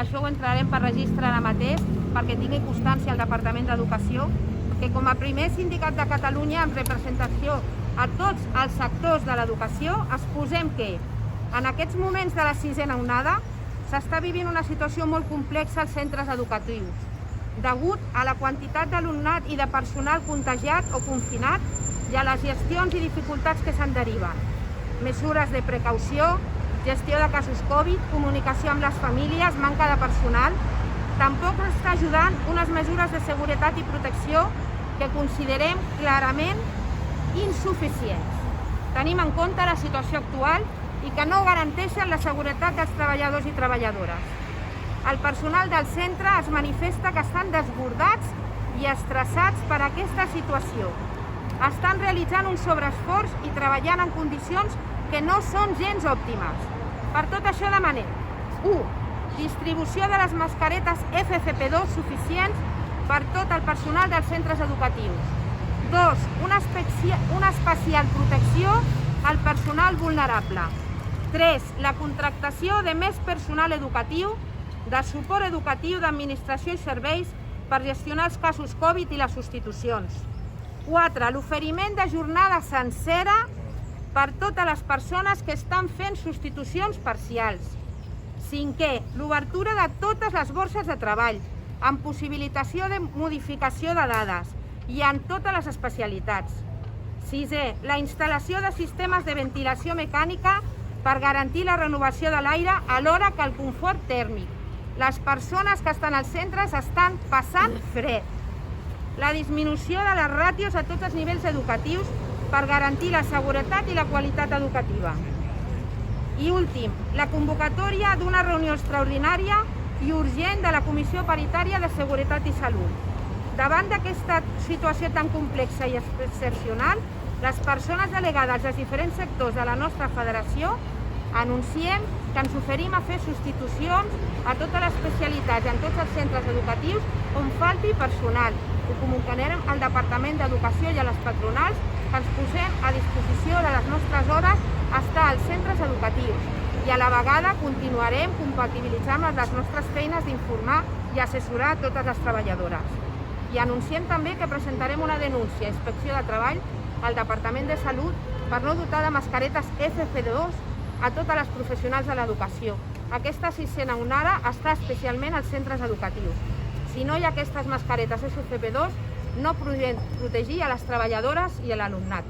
Això ho entrarem per registre ara mateix perquè tingui constància al Departament d'Educació que com a primer sindicat de Catalunya en representació a tots els sectors de l'educació exposem que en aquests moments de la sisena onada s'està vivint una situació molt complexa als centres educatius degut a la quantitat d'alumnat i de personal contagiat o confinat i a les gestions i dificultats que se'n deriven. Mesures de precaució, gestió de casos Covid, comunicació amb les famílies, manca de personal. Tampoc està ajudant unes mesures de seguretat i protecció que considerem clarament insuficients. Tenim en compte la situació actual i que no garanteixen la seguretat dels treballadors i treballadores. El personal del centre es manifesta que estan desbordats i estressats per aquesta situació. Estan realitzant un sobreesforç i treballant en condicions que no són gens òptimes. Per tot això demanem 1. Distribució de les mascaretes FFP2 suficients per tot el personal dels centres educatius. 2. Una especial protecció al personal vulnerable. 3. La contractació de més personal educatiu, de suport educatiu, d'administració i serveis per gestionar els casos Covid i les substitucions. 4. L'oferiment de jornada sencera per totes les persones que estan fent substitucions parcials. 5. L'obertura de totes les borses de treball, amb possibilitació de modificació de dades i en totes les especialitats. 6. La instal·lació de sistemes de ventilació mecànica per garantir la renovació de l'aire alhora que el confort tèrmic. Les persones que estan als centres estan passant fred. La disminució de les ràtios a tots els nivells educatius per garantir la seguretat i la qualitat educativa. I últim, la convocatòria d'una reunió extraordinària i urgent de la Comissió Paritària de Seguretat i Salut. Davant d'aquesta situació tan complexa i excepcional, les persones delegades dels diferents sectors de la nostra federació anunciem que ens oferim a fer substitucions a totes les especialitats i en tots els centres educatius on falti personal. Ho comunicarem al Departament d'Educació i a les patronals que ens posem a disposició de les nostres hores a estar als centres educatius i a la vegada continuarem compatibilitzant les nostres feines d'informar i assessorar a totes les treballadores. I anunciem també que presentarem una denúncia a Inspecció de Treball al Departament de Salut per no dotar de mascaretes FFP2 a totes les professionals de l'educació. Aquesta sisena onada està especialment als centres educatius. Si no hi ha aquestes mascaretes FFP2, no podrem protegir a les treballadores i a l'alumnat.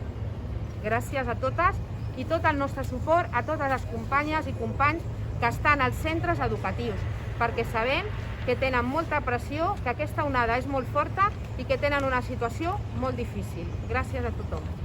Gràcies a totes i tot el nostre suport a totes les companyes i companys que estan als centres educatius, perquè sabem que tenen molta pressió, que aquesta onada és molt forta i que tenen una situació molt difícil. Gràcies a tothom.